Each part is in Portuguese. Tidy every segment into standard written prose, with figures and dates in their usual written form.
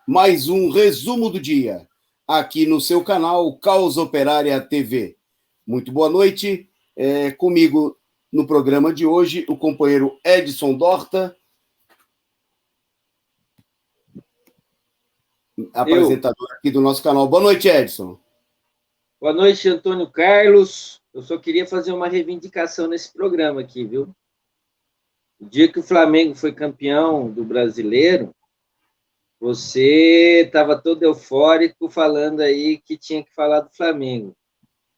mais um resumo do dia, aqui no seu canal Causa Operária TV. Muito boa noite. Comigo no programa de hoje, o companheiro Edson Dorta, apresentador aqui do nosso canal. Boa noite, Edson. Boa noite, Antônio Carlos. Eu só queria fazer uma reivindicação nesse programa aqui, viu? O dia que o Flamengo foi campeão do Brasileiro, você estava todo eufórico falando aí que tinha que falar do Flamengo.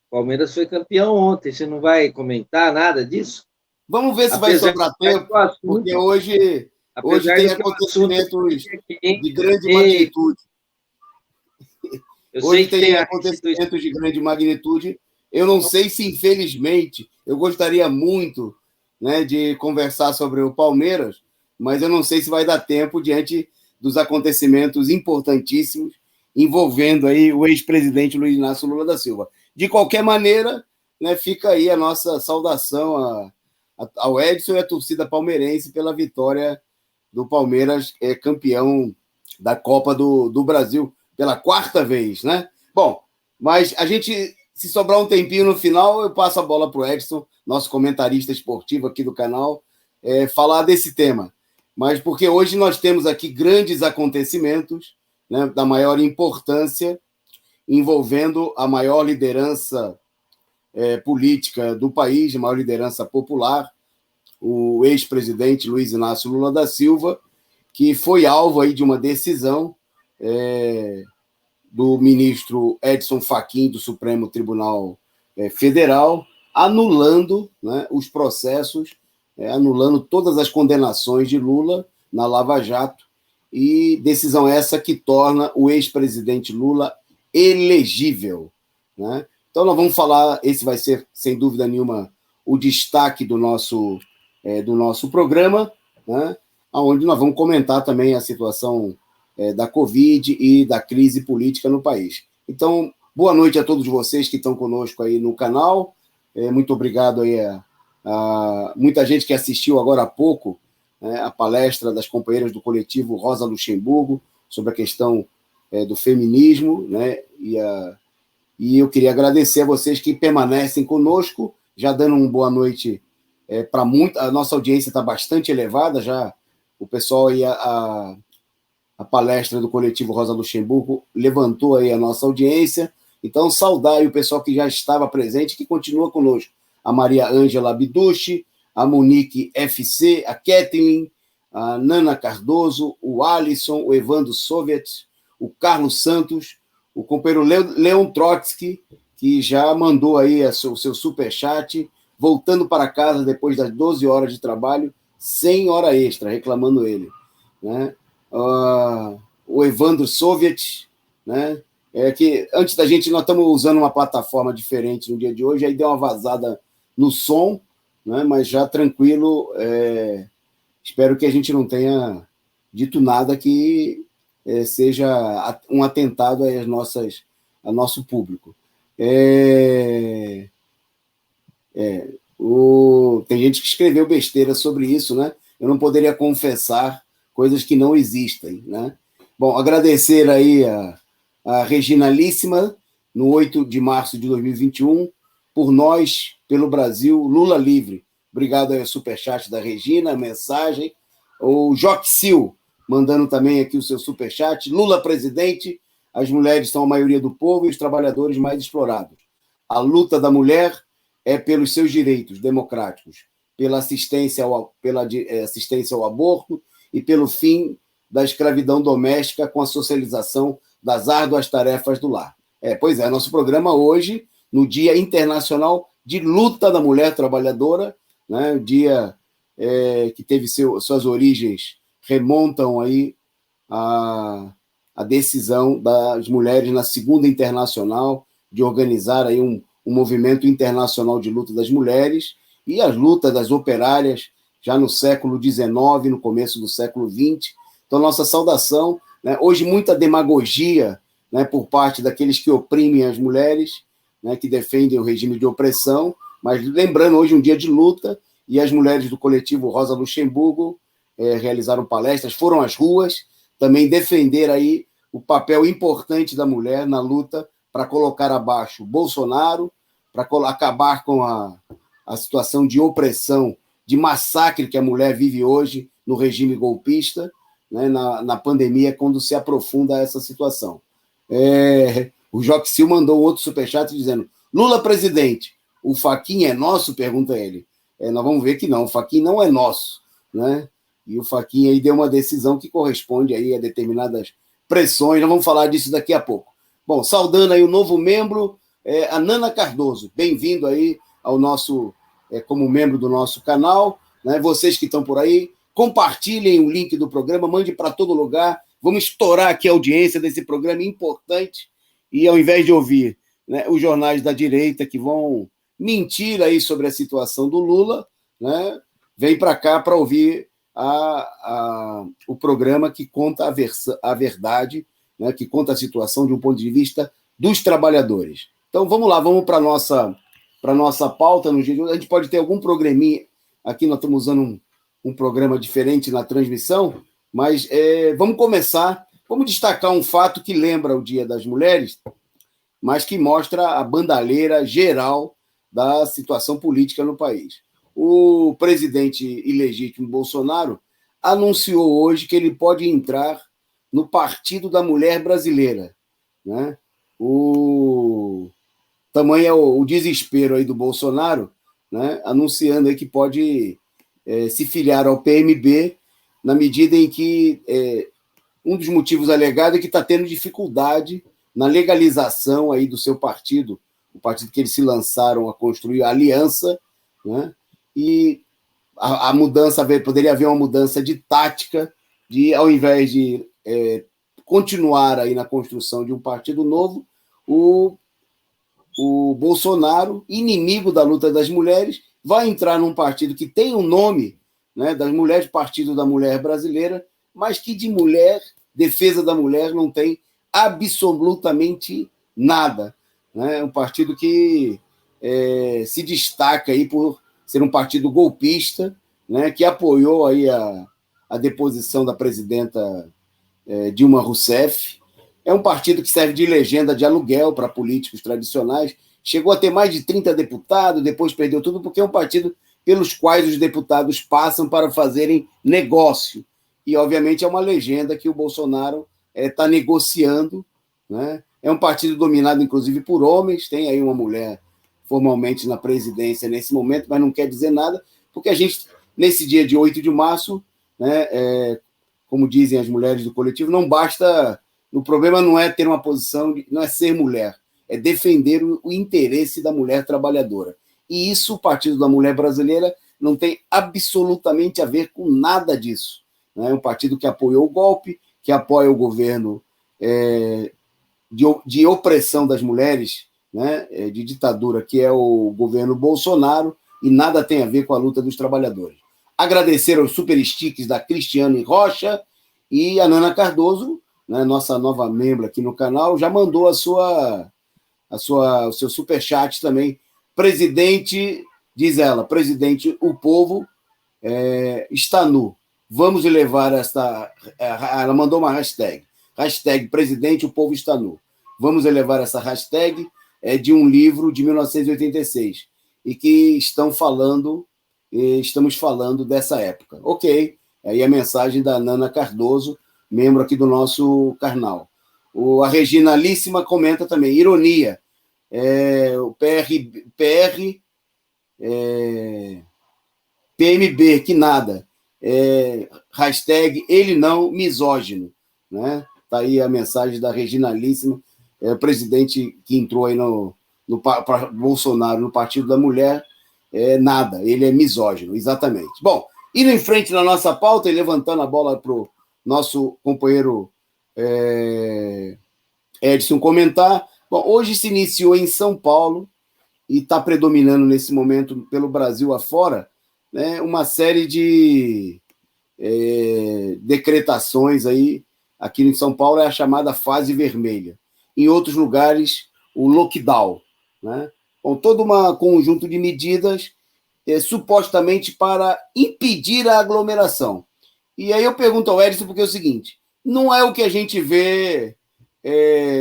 O Palmeiras foi campeão ontem, você não vai comentar nada disso? Vamos ver se vai sobrar tempo, porque hoje tem acontecimentos de grande magnitude. Hoje tem acontecimentos de grande magnitude. Eu não sei se, infelizmente, eu gostaria muito, né, de conversar sobre o Palmeiras, mas eu não sei se vai dar tempo diante dos acontecimentos importantíssimos envolvendo aí o ex-presidente Luiz Inácio Lula da Silva. De qualquer maneira, né, fica aí a nossa saudação ao Edson e à torcida palmeirense pela vitória do Palmeiras, campeão da Copa do Brasil pela quarta vez, né? Bom, mas a gente, se sobrar um tempinho no final, eu passo a bola para o Edson, nosso comentarista esportivo aqui do canal, falar desse tema. Mas porque hoje nós temos aqui grandes acontecimentos, né, da maior importância, envolvendo a maior liderança política do país, a maior liderança popular, o ex-presidente Luiz Inácio Lula da Silva, que foi alvo aí de uma decisão do ministro Edson Fachin, do Supremo Tribunal Federal, anulando, né, os processos, anulando todas as condenações de Lula na Lava Jato, e decisão essa que torna o ex-presidente Lula elegível, né? Então nós vamos falar, esse vai ser, sem dúvida nenhuma, o destaque do nosso programa, né, onde nós vamos comentar também a situação da Covid e da crise política no país. Então, boa noite a todos vocês que estão conosco aí no canal. Muito obrigado aí a muita gente que assistiu agora há pouco, né, a palestra das companheiras do coletivo Rosa Luxemburgo sobre a questão do feminismo, né, e eu queria agradecer a vocês que permanecem conosco, já dando uma boa noite para muita. A nossa audiência está bastante elevada, já o pessoal aí, a palestra do coletivo Rosa Luxemburgo levantou aí a nossa audiência. Então, saudar aí o pessoal que já estava presente, que continua conosco. A Maria Ângela Biducci, a Monique FC, a Kathleen, a Nana Cardoso, o Alisson, o Evandro Soviet, o Carlos Santos, o companheiro Leon Trotsky, que já mandou aí o seu superchat, voltando para casa depois das 12 horas de trabalho, sem hora extra, reclamando ele, né? O Evandro Soviet, né? Que antes da gente, nós estamos usando uma plataforma diferente no dia de hoje, aí deu uma vazada no som, né? Mas já tranquilo, espero que a gente não tenha dito nada que seja um atentado ao nosso público. Tem gente que escreveu besteira sobre isso, né? Eu não poderia confessar coisas que não existem, né? Bom, agradecer aí a Reginalíssima, no 8 de março de 2021, por nós, pelo Brasil, Lula livre. Obrigado aí ao superchat da Regina, a mensagem. O Joxil, mandando também aqui o seu superchat. Lula presidente, as mulheres são a maioria do povo e os trabalhadores mais explorados. A luta da mulher é pelos seus direitos democráticos, pela assistência ao aborto e pelo fim da escravidão doméstica com a socialização das árduas tarefas do lar. Pois é, nosso programa hoje, no Dia Internacional de Luta da Mulher Trabalhadora, né, o dia que teve suas origens, remontam aí a decisão das mulheres na Segunda Internacional de organizar aí um movimento internacional de luta das mulheres e as lutas das operárias já no século XIX, no começo do século XX. Então, nossa saudação, né? Hoje, muita demagogia, né, por parte daqueles que oprimem as mulheres, né, que defendem o regime de opressão, mas lembrando, hoje um dia de luta, e as mulheres do coletivo Rosa Luxemburgo realizaram palestras, foram às ruas, também defender aí o papel importante da mulher na luta para colocar abaixo Bolsonaro, para acabar com a situação de opressão, de massacre que a mulher vive hoje no regime golpista, né, na pandemia, quando se aprofunda essa situação. O Joxil mandou outro superchat dizendo: Lula presidente, o Fachin é nosso? Pergunta ele. Nós vamos ver que não, o Fachin não é nosso, né? E o Fachin aí deu uma decisão que corresponde aí a determinadas pressões. Nós vamos falar disso daqui a pouco. Bom, saudando aí o novo membro, a Nana Cardoso. Bem-vindo aí ao nosso, como membro do nosso canal, né? Vocês que estão por aí, compartilhem o link do programa, mande para todo lugar. Vamos estourar aqui a audiência desse programa importante. E ao invés de ouvir, né, os jornais da direita que vão mentir aí sobre a situação do Lula, né, vem para cá para ouvir o programa que conta a verdade, né, que conta a situação de um ponto de vista dos trabalhadores. Então vamos lá, vamos para a nossa pauta. No dia de hoje. A gente pode ter algum programinha, aqui nós estamos usando um programa diferente na transmissão, mas vamos começar, vamos destacar um fato que lembra o Dia das Mulheres, mas que mostra a bandalheira geral da situação política no país. O presidente ilegítimo Bolsonaro anunciou hoje que ele pode entrar no Partido da Mulher Brasileira, né? Tamanho é o desespero aí do Bolsonaro, né? Anunciando aí que pode se filiar ao PMB, na medida em que um dos motivos alegados é que está tendo dificuldade na legalização aí do seu partido, o partido que eles se lançaram a construir, a aliança, né? E a mudança, poderia haver uma mudança de tática, de, ao invés de continuar aí na construção de um partido novo, o Bolsonaro, inimigo da luta das mulheres, vai entrar num partido que tem o nome, né, das mulheres, Partido da Mulher Brasileira, mas que de mulher, defesa da mulher, não tem absolutamente nada. Né? Um partido que se destaca aí por ser um partido golpista, né, que apoiou aí a deposição da presidenta Dilma Rousseff. É um partido que serve de legenda de aluguel para políticos tradicionais. Chegou a ter mais de 30 deputados, depois perdeu tudo, porque é um partido pelos quais os deputados passam para fazerem negócio. E, obviamente, é uma legenda que o Bolsonaro está negociando. Né? É um partido dominado, inclusive, por homens. Tem aí uma mulher formalmente na presidência nesse momento, mas não quer dizer nada, porque a gente, nesse dia de 8 de março, né, como dizem as mulheres do coletivo, não basta... O problema não é ter uma posição, não é ser mulher, é defender o interesse da mulher trabalhadora. E isso, o Partido da Mulher Brasileira não tem absolutamente a ver com nada disso. É um partido que apoiou o golpe, que apoia o governo de opressão das mulheres, né, de ditadura, que é o governo Bolsonaro, e nada tem a ver com a luta dos trabalhadores. Agradecer aos super sticks da Cristiane Rocha e a Nana Cardoso, né, nossa nova membro aqui no canal, já mandou o seu superchat também. Presidente, diz ela, presidente, o povo está nu. Vamos levar esta... Ela mandou uma hashtag presidente, o povo está nu. Vamos elevar essa hashtag de um livro de 1986 e que estamos falando dessa época. Ok, aí a mensagem da Nana Cardoso, membro aqui do nosso canal. A Regina Alíssima comenta também, ironia, o PMB, que nada, hashtag ele não misógino, né? Tá aí a mensagem da Regina Alíssima, o presidente que entrou aí no Bolsonaro, no Partido da Mulher, nada, ele é misógino, exatamente. Bom, indo em frente na nossa pauta e levantando a bola para o nosso companheiro Edson comentar. Bom, hoje se iniciou em São Paulo e está predominando nesse momento pelo Brasil afora, né, uma série de decretações aí. Aqui em São Paulo é a chamada fase vermelha. Em outros lugares, o lockdown. Né? Com todo um conjunto de medidas supostamente para impedir a aglomeração. E aí eu pergunto ao Edson, porque é o seguinte, não é o que a gente vê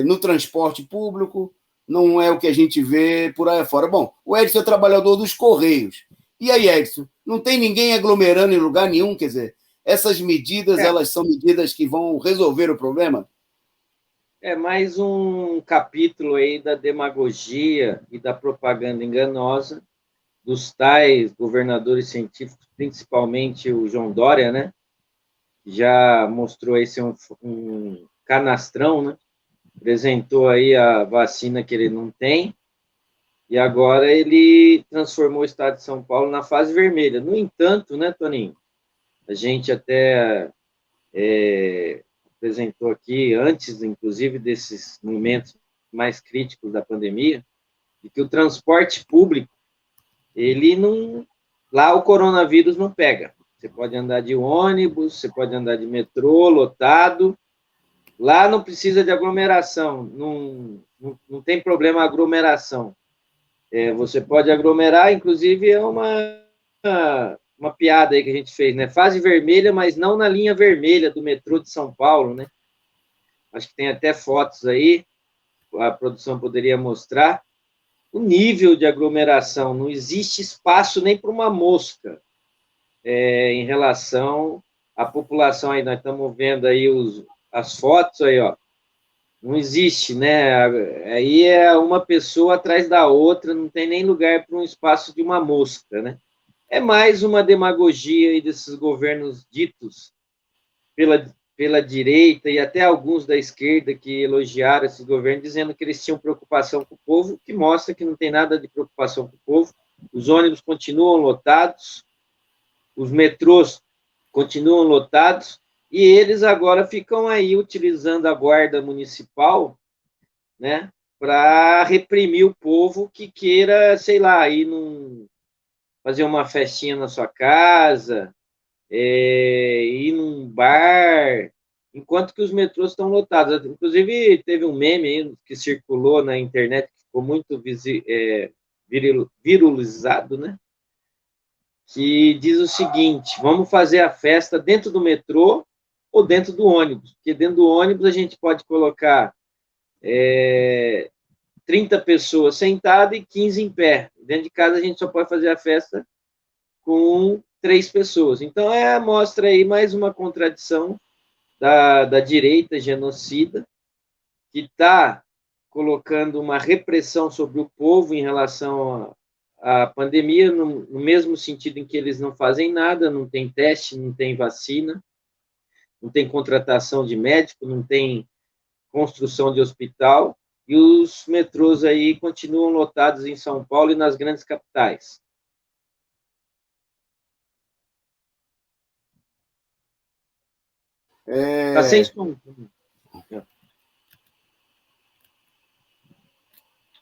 no transporte público, não é o que a gente vê por aí fora. Bom, o Edson é trabalhador dos Correios. E aí, Edson, não tem ninguém aglomerando em lugar nenhum? Quer dizer, essas medidas, elas são medidas que vão resolver o problema? É mais um capítulo aí da demagogia e da propaganda enganosa dos tais governadores científicos, principalmente o João Dória, né? Já mostrou aí ser um canastrão, né? Apresentou aí a vacina que ele não tem, e agora ele transformou o estado de São Paulo na fase vermelha. No entanto, né, Toninho, a gente até apresentou aqui, antes, inclusive, desses momentos mais críticos da pandemia, de que o transporte público, ele não... Lá o coronavírus não pega. Você pode andar de ônibus, você pode andar de metrô lotado. Lá não precisa de aglomeração, não tem problema aglomeração. Você pode aglomerar, inclusive é uma piada aí que a gente fez, né? Fase vermelha, mas não na linha vermelha do metrô de São Paulo, né? Acho que tem até fotos aí, a produção poderia mostrar. O nível de aglomeração, não existe espaço nem para uma mosca em relação à população. Aí nós estamos vendo aí as fotos aí, ó. Não existe, né? Aí é uma pessoa atrás da outra, não tem nem lugar para um espaço de uma mosca, né? É mais uma demagogia aí desses governos ditos pela direita e até alguns da esquerda que elogiaram esses governos, dizendo que eles tinham preocupação com o povo, que mostra que não tem nada de preocupação com o povo. Os ônibus continuam lotados, os metrôs continuam lotados, e eles agora ficam aí utilizando a guarda municipal, né, para reprimir o povo que queira, sei lá, fazer uma festinha na sua casa, ir num bar, enquanto que os metrôs estão lotados. Inclusive, teve um meme aí que circulou na internet, que ficou muito viralizado, né? Que diz o seguinte: vamos fazer a festa dentro do metrô ou dentro do ônibus, porque dentro do ônibus a gente pode colocar 30 pessoas sentadas e 15 em pé. Dentro de casa a gente só pode fazer a festa com 3 pessoas. Então, mostra aí mais uma contradição da direita genocida, que está colocando uma repressão sobre o povo em relação à pandemia, no mesmo sentido em que eles não fazem nada, não tem teste, não tem vacina, não tem contratação de médico, não tem construção de hospital, e os metrôs aí continuam lotados em São Paulo e nas grandes capitais. Está sem som.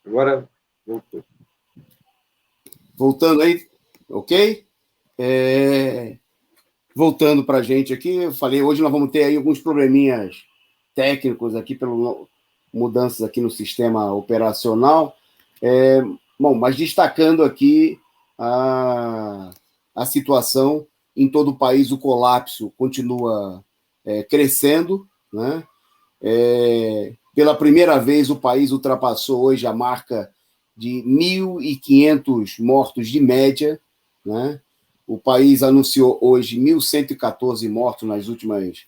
Agora voltou. Voltando aí, ok? Voltando para a gente aqui, eu falei, hoje nós vamos ter aí alguns probleminhas técnicos aqui, pelas mudanças aqui no sistema operacional. Bom, mas destacando aqui a situação em todo o país, o colapso continua crescendo, né? Pela primeira vez, o país ultrapassou hoje a marca de 1.500 mortos de média, né? O país anunciou hoje 1.114 mortos nas últimas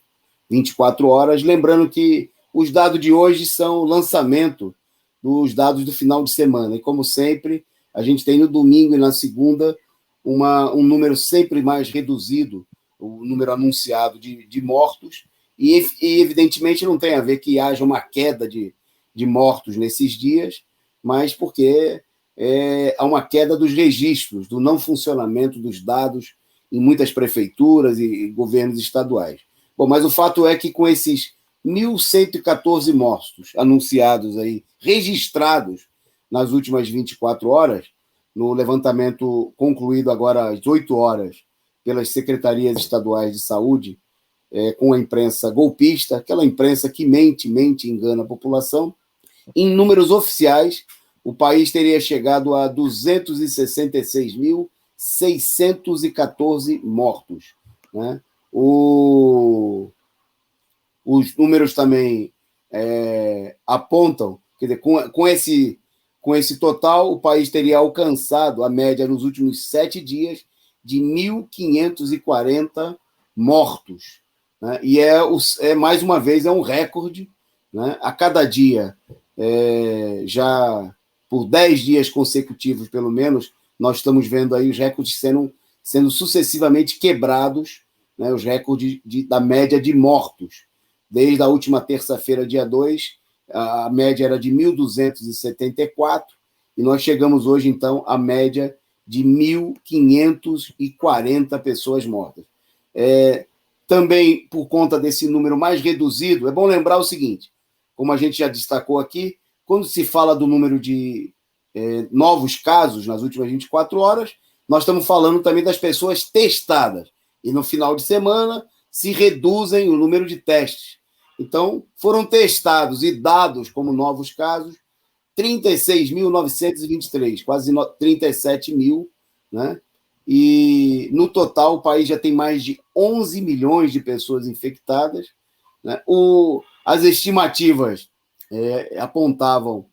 24 horas. Lembrando que os dados de hoje são o lançamento dos dados do final de semana. E, como sempre, a gente tem no domingo e na segunda um número sempre mais reduzido, o número anunciado de mortos, e evidentemente não tem a ver que haja uma queda de mortos nesses dias, mas porque há uma queda dos registros, do não funcionamento dos dados em muitas prefeituras e governos estaduais. Bom, mas o fato é que com esses 1.114 mortos anunciados aí, registrados nas últimas 24 horas, no levantamento concluído agora às 8 horas pelas secretarias estaduais de saúde, com a imprensa golpista, aquela imprensa que mente e engana a população, em números oficiais, o país teria chegado a 266.614 mortos, né? Os números também apontam, quer dizer, com esse total, o país teria alcançado a média nos últimos 7 dias de 1.540 mortos, né? E mais uma vez, é um recorde, né? A cada dia, já por 10 dias consecutivos, pelo menos, nós estamos vendo aí os recordes sendo sucessivamente quebrados, né? Os recordes da média de mortos. Desde a última terça-feira, dia 2, a média era de 1.274, e nós chegamos hoje, então, à média de 1.540 pessoas mortas. Também, por conta desse número mais reduzido, é bom lembrar o seguinte, como a gente já destacou aqui, quando se fala do número de novos casos nas últimas 24 horas, nós estamos falando também das pessoas testadas, e no final de semana se reduzem o número de testes. Então, foram testados e dados como novos casos 36.923, quase 37 mil, né? E, no total, o país já tem mais de 11 milhões de pessoas infectadas, né? As estimativas apontavam,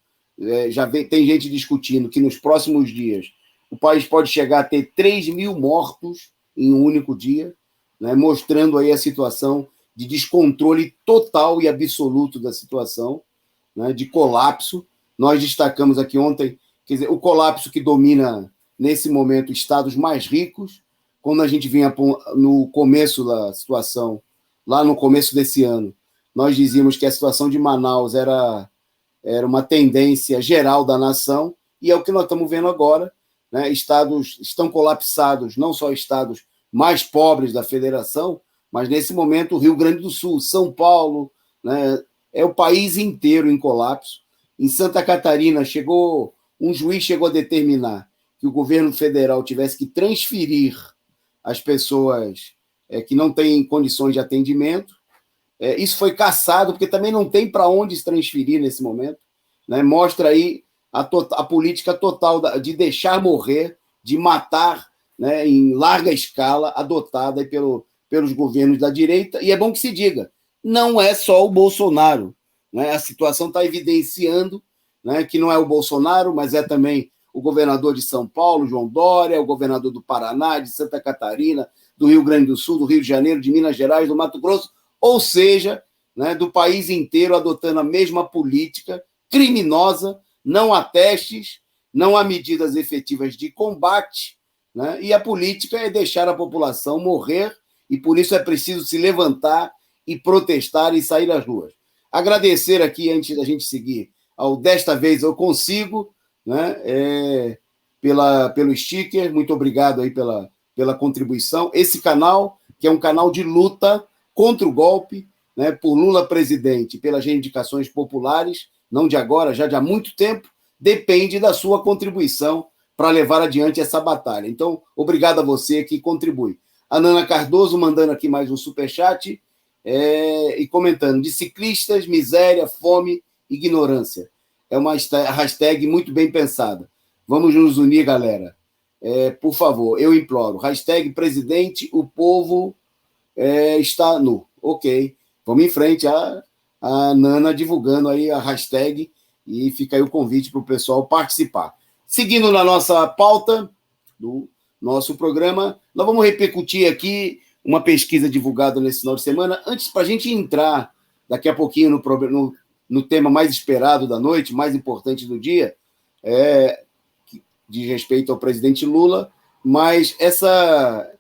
tem gente discutindo que nos próximos dias o país pode chegar a ter 3 mil mortos em um único dia, né? Mostrando aí a situação de descontrole total e absoluto da situação, né? De colapso. Nós destacamos aqui ontem, quer dizer, o colapso que domina, nesse momento, estados mais ricos. Quando a gente vinha no começo da situação, lá no começo desse ano, nós dizíamos que a situação de Manaus era uma tendência geral da nação, e é o que nós estamos vendo agora, né? Estados estão colapsados, não só estados mais pobres da federação, mas, nesse momento, o Rio Grande do Sul, São Paulo, né? É o país inteiro em colapso. Em Santa Catarina, um juiz chegou a determinar que o governo federal tivesse que transferir as pessoas que não têm condições de atendimento. Isso foi cassado, porque também não tem para onde se transferir nesse momento, né? Mostra aí a política total de deixar morrer, de matar, né, em larga escala, adotada aí pelos governos da direita. E é bom que se diga, não é só o Bolsonaro, né? A situação está evidenciando, né, que não é o Bolsonaro, mas é também o governador de São Paulo, João Dória, o governador do Paraná, de Santa Catarina, do Rio Grande do Sul, do Rio de Janeiro, de Minas Gerais, do Mato Grosso, ou seja, né, do país inteiro adotando a mesma política criminosa. Não há testes, não há medidas efetivas de combate, né, e a política é deixar a população morrer, e por isso é preciso se levantar e protestar e sair às ruas. Agradecer aqui, antes da gente seguir, desta vez eu consigo, né, pelo sticker, muito obrigado aí pela contribuição. Esse canal, que é um canal de luta contra o golpe, né, por Lula presidente, pelas reivindicações populares, não de agora, já de há muito tempo, depende da sua contribuição para levar adiante essa batalha. Então, obrigado a você que contribui. A Nana Cardoso mandando aqui mais um superchat e comentando: de ciclistas, miséria, fome, ignorância. É uma hashtag muito bem pensada. Vamos nos unir, galera. Por favor, eu imploro. Hashtag presidente, o povo está nu. Ok, vamos em frente. A Nana divulgando aí a hashtag, e fica aí o convite para o pessoal participar. Seguindo na nossa pauta do nosso programa, nós vamos repercutir aqui uma pesquisa divulgada nesse final de semana. Antes, para a gente entrar daqui a pouquinho no tema mais esperado da noite, mais importante do dia, que diz respeito ao presidente Lula, mas essa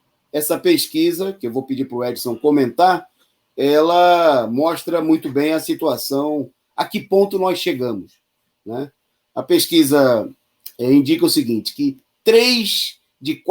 pesquisa, que eu vou pedir para o Edson comentar, ela mostra muito bem a situação, a que ponto nós chegamos, né? A pesquisa indica o seguinte, que 3 de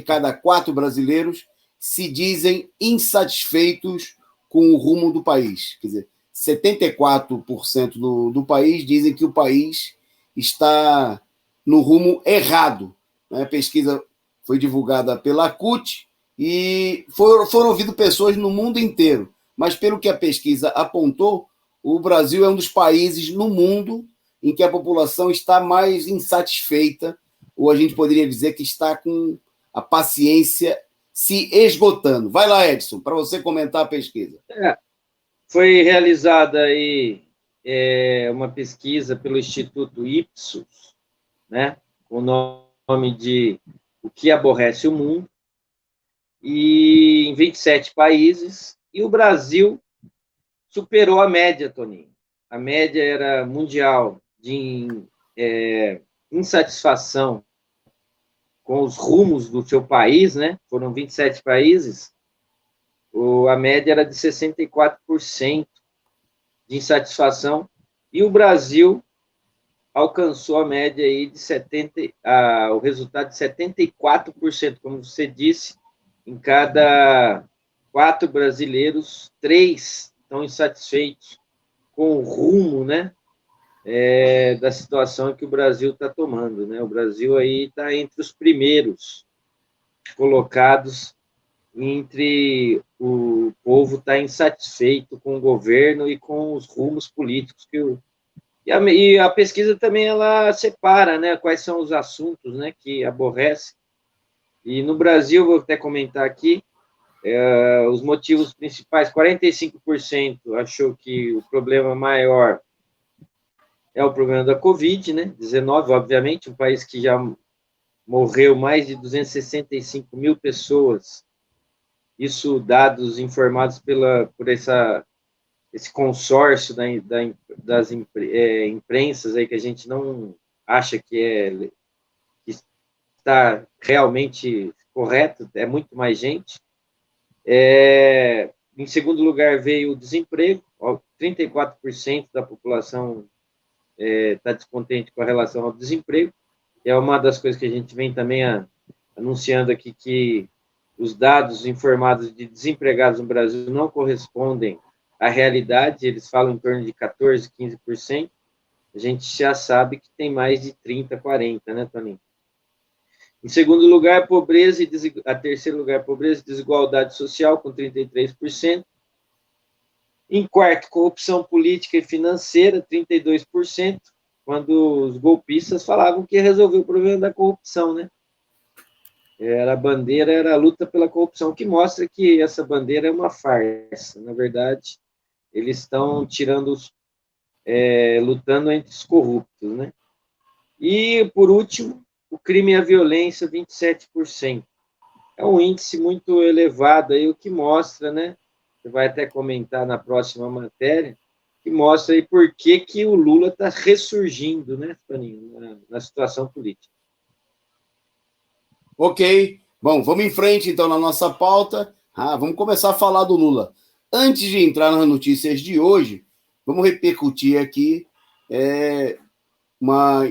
cada 4 brasileiros se dizem insatisfeitos com o rumo do país. Quer dizer, 74% do país dizem que o país está no rumo errado, né? A pesquisa foi divulgada pela CUT e foram ouvidas pessoas no mundo inteiro. Mas, pelo que a pesquisa apontou, o Brasil é um dos países no mundo em que a população está mais insatisfeita, ou a gente poderia dizer que está com a paciência se esgotando. Vai lá, Edson, para você comentar a pesquisa. Foi realizada aí é uma pesquisa pelo Instituto Ipsos, né, com o nome de O que aborrece o mundo, e em 27 países, e o Brasil superou a média, Toninho. A média era mundial de insatisfação com os rumos do seu país, né? Foram 27 países, a média era de 64% de insatisfação, e o Brasil alcançou a média aí de o resultado de 74%, como você disse, em cada 4 brasileiros, 3 estão insatisfeitos com o rumo, né, da situação que o Brasil está tomando, né? O Brasil aí está entre os primeiros colocados, entre o povo está insatisfeito com o governo e com os rumos políticos e a pesquisa também ela separa, né, quais são os assuntos, né, que aborrece. E no Brasil, vou até comentar aqui, os motivos principais, 45% achou que o problema maior é o problema da Covid, né, 19, obviamente, um país que já morreu mais de 265 mil pessoas, isso dados informados por esse consórcio das imprensas aí que a gente não acha que está realmente correto, é muito mais gente. Em segundo lugar veio o desemprego, 34% da população está descontente com a relação ao desemprego, é uma das coisas que a gente vem também anunciando aqui, que os dados informados de desempregados no Brasil não correspondem à realidade, eles falam em torno de 14%, 15%, a gente já sabe que tem mais de 30%, 40%, né, Toninho? Em segundo lugar, terceiro lugar, pobreza e desigualdade social, com 33%. Em quarto, corrupção política e financeira, 32%, quando os golpistas falavam que ia resolver o problema da corrupção, né? A bandeira era a luta pela corrupção, que mostra que essa bandeira é uma farsa. Na verdade, eles estão lutando entre os corruptos, né? E, por último, o crime e a violência, 27%. É um índice muito elevado aí, o que mostra, né? Você vai até comentar na próxima matéria, que mostra aí por que o Lula está ressurgindo, né, Toninho, na situação política. Ok. Bom, vamos em frente, então, na nossa pauta. Vamos começar a falar do Lula. Antes de entrar nas notícias de hoje, vamos repercutir aqui uma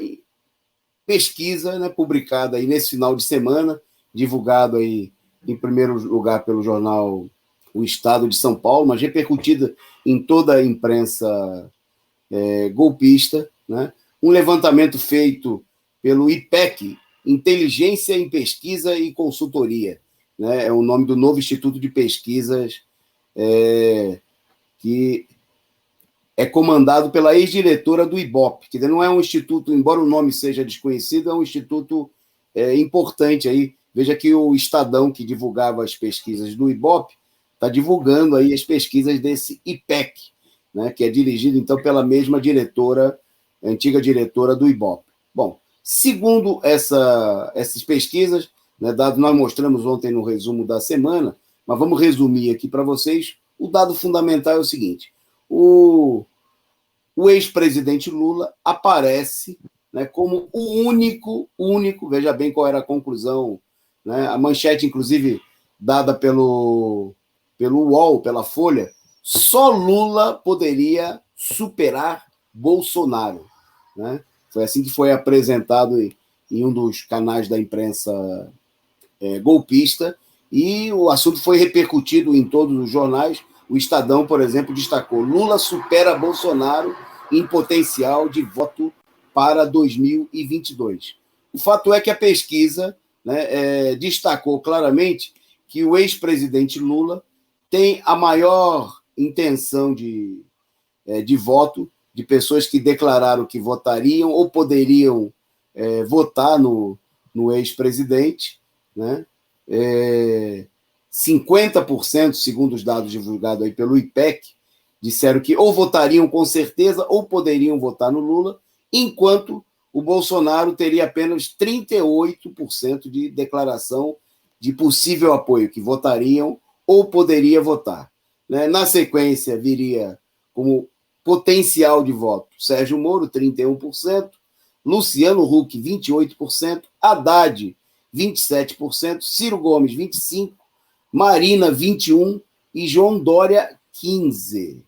pesquisa, né, publicada aí nesse final de semana, divulgado aí em primeiro lugar pelo jornal O Estado de São Paulo, mas repercutida em toda a imprensa golpista, né? Um levantamento feito pelo IPEC, Inteligência em Pesquisa e Consultoria, né? É o nome do novo Instituto de Pesquisas que é comandado pela ex-diretora do IBOP, que não é um instituto, embora o nome seja desconhecido, é um instituto importante aí. Veja que o Estadão, que divulgava as pesquisas do IBOP, está divulgando aí as pesquisas desse IPEC, né, que é dirigido, então, pela mesma diretora, antiga diretora do IBOP. Bom, segundo essas pesquisas, né, dados nós mostramos ontem no resumo da semana, mas vamos resumir aqui para vocês. O dado fundamental é o seguinte: o ex-presidente Lula aparece, né, como o único, veja bem qual era a conclusão, né, a manchete, inclusive, dada pelo UOL, pela Folha, só Lula poderia superar Bolsonaro, né? Foi assim que foi apresentado em um dos canais da imprensa golpista, e o assunto foi repercutido em todos os jornais. O Estadão, por exemplo, destacou: Lula supera Bolsonaro em potencial de voto para 2022. O fato é que a pesquisa, né, destacou claramente que o ex-presidente Lula tem a maior intenção de voto de pessoas que declararam que votariam ou poderiam votar no ex-presidente, né? 50%, segundo os dados divulgados aí pelo IPEC, disseram que ou votariam com certeza ou poderiam votar no Lula, enquanto o Bolsonaro teria apenas 38% de declaração de possível apoio, que votariam ou poderia votar. Na sequência, viria como potencial de voto Sérgio Moro, 31%, Luciano Huck, 28%, Haddad, 27%, Ciro Gomes, 25%, Marina, 21% e João Dória, 15%.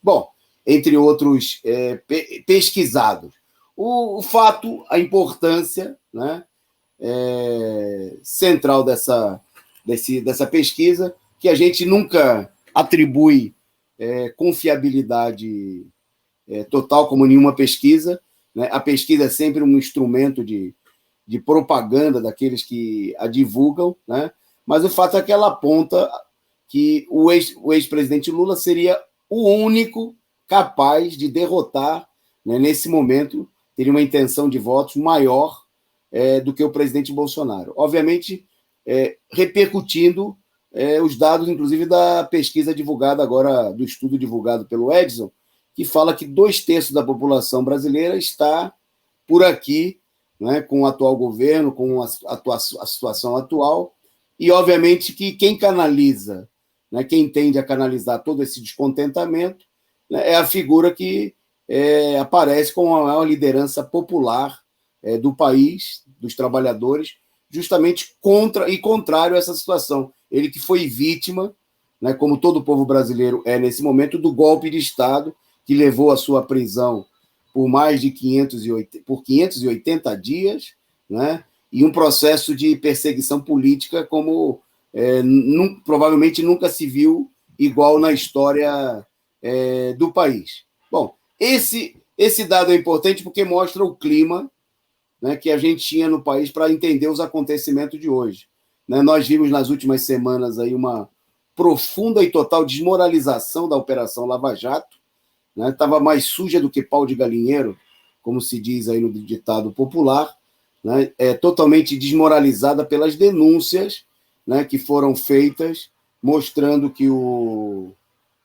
Bom, entre outros pesquisados. O fato, a importância, central dessa pesquisa, que a gente nunca atribui confiabilidade total como nenhuma pesquisa. A pesquisa é sempre um instrumento de propaganda daqueles que a divulgam, mas o fato é que ela aponta que o ex-presidente Lula seria o único capaz de derrotar, nesse momento, teria uma intenção de votos maior do que o presidente Bolsonaro. Obviamente, repercutindo os dados, inclusive, da pesquisa divulgada agora, do estudo divulgado pelo Edison, que fala que 2/3 da população brasileira está por aqui, com o atual governo, com a situação atual, e, obviamente, que quem canaliza, quem tende a canalizar todo esse descontentamento, é a figura que aparece como a maior liderança popular do país, dos trabalhadores, justamente contrário a essa situação. Ele que foi vítima, como todo o povo brasileiro é nesse momento, do golpe de Estado, que levou à sua prisão por mais de 580 dias, e um processo de perseguição política como provavelmente nunca se viu igual na história do país. Bom, esse dado é importante porque mostra o clima que a gente tinha no país para entender os acontecimentos de hoje. Nós vimos nas últimas semanas aí uma profunda e total desmoralização da Operação Lava Jato, estava mais suja do que pau de galinheiro, como se diz aí no ditado popular, totalmente desmoralizada pelas denúncias que foram feitas, mostrando que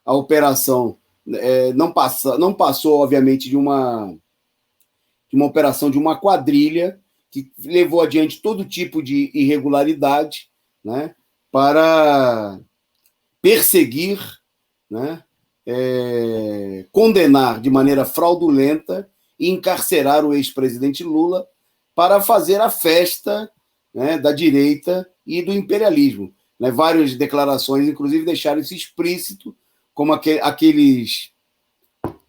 a operação não passou, obviamente, de uma operação de uma quadrilha que levou adiante todo tipo de irregularidade, para perseguir, condenar de maneira fraudulenta e encarcerar o ex-presidente Lula para fazer a festa da direita e do imperialismo. Várias declarações, inclusive, deixaram isso explícito, como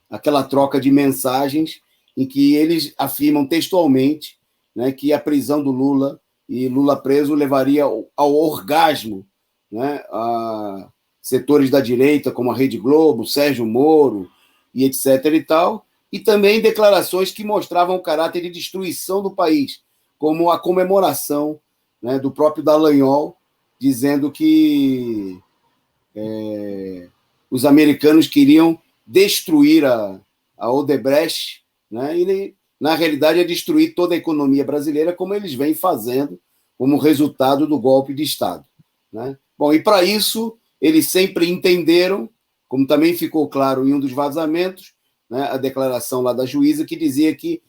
aquela troca de mensagens em que eles afirmam textualmente que a prisão do Lula e Lula preso levaria ao orgasmo a setores da direita, como a Rede Globo, Sérgio Moro e etc. e tal, e também declarações que mostravam o caráter de destruição do país, como a comemoração do próprio Dallagnol, dizendo que os americanos queriam destruir a Odebrecht, e, na realidade, é destruir toda a economia brasileira, como eles vêm fazendo, como resultado do golpe de Estado. Bom, e para isso, eles sempre entenderam, como também ficou claro em um dos vazamentos, a declaração lá da juíza, que dizia que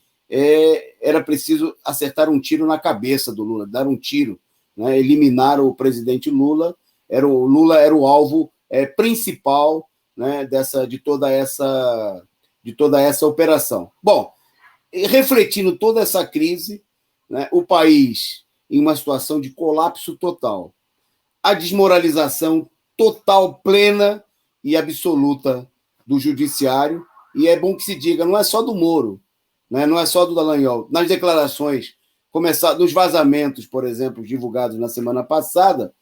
era preciso acertar um tiro na cabeça do Lula, dar um tiro, eliminar o presidente Lula. Lula era o alvo principal de toda essa operação. Bom, refletindo toda essa crise, o país em uma situação de colapso total, a desmoralização total, plena e absoluta do judiciário, e é bom que se diga, não é só do Moro, não é só do Dallagnol. Nas declarações, nos vazamentos, por exemplo, divulgados na semana passada,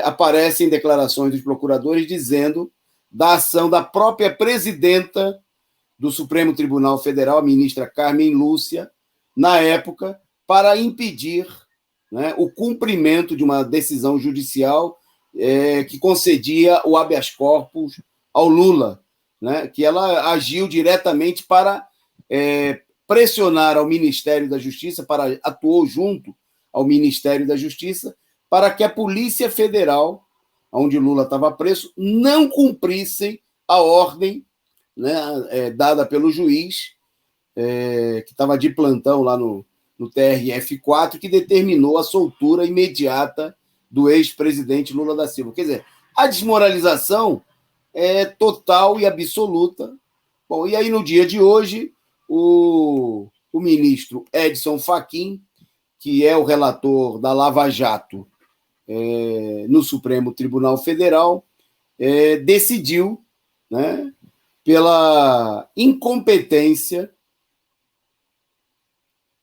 aparecem declarações dos procuradores dizendo da ação da própria presidenta do Supremo Tribunal Federal, a ministra Carmen Lúcia, na época, para impedir o cumprimento de uma decisão judicial que concedia o habeas corpus ao Lula, que ela agiu diretamente para pressionar ao Ministério da Justiça, atuou junto ao Ministério da Justiça, para que a Polícia Federal, onde Lula estava preso, não cumprissem a ordem, né, dada pelo juiz, que estava de plantão lá no TRF4, que determinou a soltura imediata do ex-presidente Lula da Silva. Quer dizer, a desmoralização é total e absoluta. Bom, e aí no dia de hoje, o ministro Edson Fachin, que é o relator da Lava Jato no Supremo Tribunal federal, decidiu, né, pela incompetência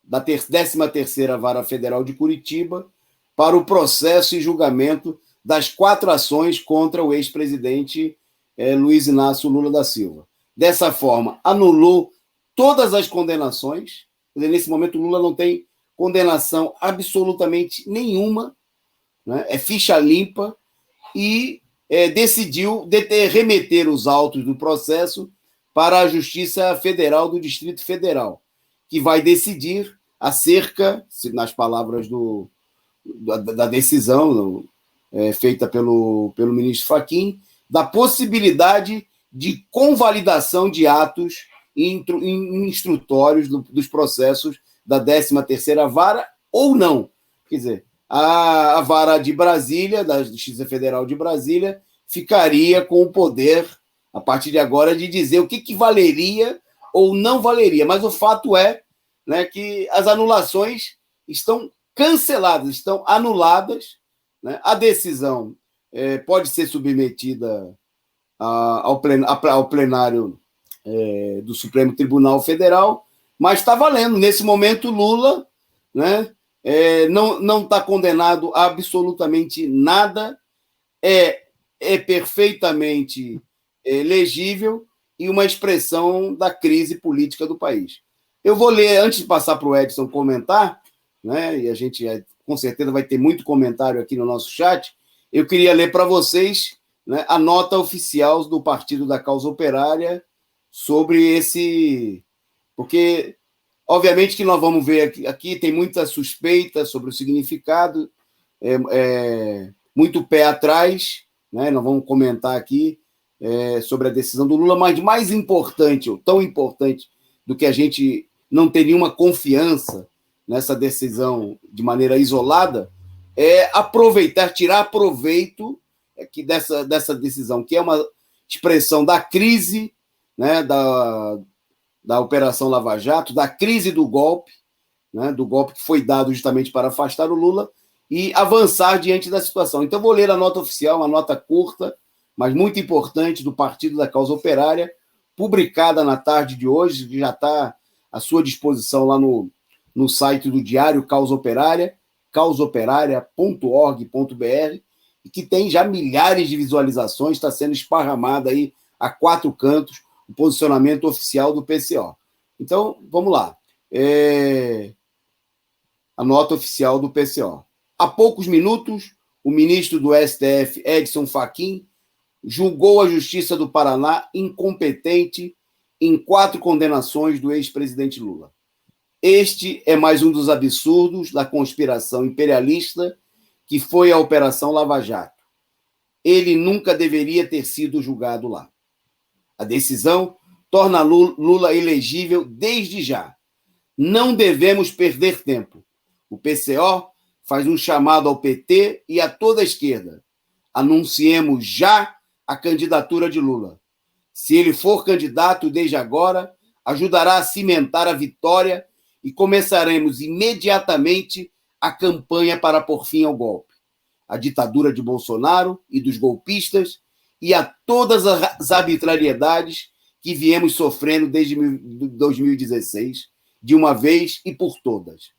da 13ª Vara Federal de Curitiba para o processo e julgamento das 4 ações contra o ex-presidente Luiz Inácio Lula da Silva. Dessa forma, anulou todas as condenações. Quer dizer, nesse momento, Lula não tem condenação absolutamente nenhuma, né? É ficha limpa, e decidiu remeter os autos do processo para a Justiça Federal do Distrito Federal, que vai decidir acerca, nas palavras da decisão feita pelo ministro Fachin, da possibilidade de convalidação de atos instrutórios dos processos da 13ª Vara ou não. Quer dizer, a Vara de Brasília, da Justiça Federal de Brasília, ficaria com o poder, a partir de agora, de dizer o que valeria ou não valeria. Mas o fato é, né, que as anulações estão canceladas, estão anuladas, né? A decisão pode ser submetida ao plenário do Supremo Tribunal Federal, mas está valendo. Nesse momento, Lula, né, não está condenado a absolutamente nada, é perfeitamente legível e uma expressão da crise política do país. Eu vou ler, antes de passar para o Edson comentar, né, e a gente com certeza vai ter muito comentário aqui no nosso chat, eu queria ler para vocês, né, a nota oficial do Partido da Causa Operária sobre esse... Porque, obviamente, que nós vamos ver aqui tem muita suspeita sobre o significado, muito pé atrás, né? Nós vamos comentar aqui sobre a decisão do Lula, mas mais importante, ou tão importante, do que a gente não ter nenhuma confiança nessa decisão de maneira isolada, é tirar proveito dessa decisão, que é uma expressão da crise, né, da Operação Lava Jato, da crise do golpe, né, do golpe que foi dado justamente para afastar o Lula e avançar diante da situação. Então, vou ler a nota oficial, uma nota curta, mas muito importante, do Partido da Causa Operária, publicada na tarde de hoje, que já está à sua disposição lá no site do Diário Causa Operária, causaoperaria.org.br, e que tem já milhares de visualizações, está sendo esparramada aí a 4 cantos, o posicionamento oficial do PCO. Então, vamos lá. A nota oficial do PCO. Há poucos minutos, o ministro do STF, Edson Fachin, julgou a Justiça do Paraná incompetente em 4 condenações do ex-presidente Lula. Este é mais um dos absurdos da conspiração imperialista que foi a Operação Lava Jato. Ele nunca deveria ter sido julgado lá. A decisão torna Lula elegível desde já. Não devemos perder tempo. O PCO faz um chamado ao PT e a toda a esquerda. Anunciemos já a candidatura de Lula. Se ele for candidato desde agora, ajudará a cimentar a vitória e começaremos imediatamente a campanha para pôr fim ao golpe, à ditadura de Bolsonaro e dos golpistas e a todas as arbitrariedades que viemos sofrendo desde 2016, de uma vez e por todas.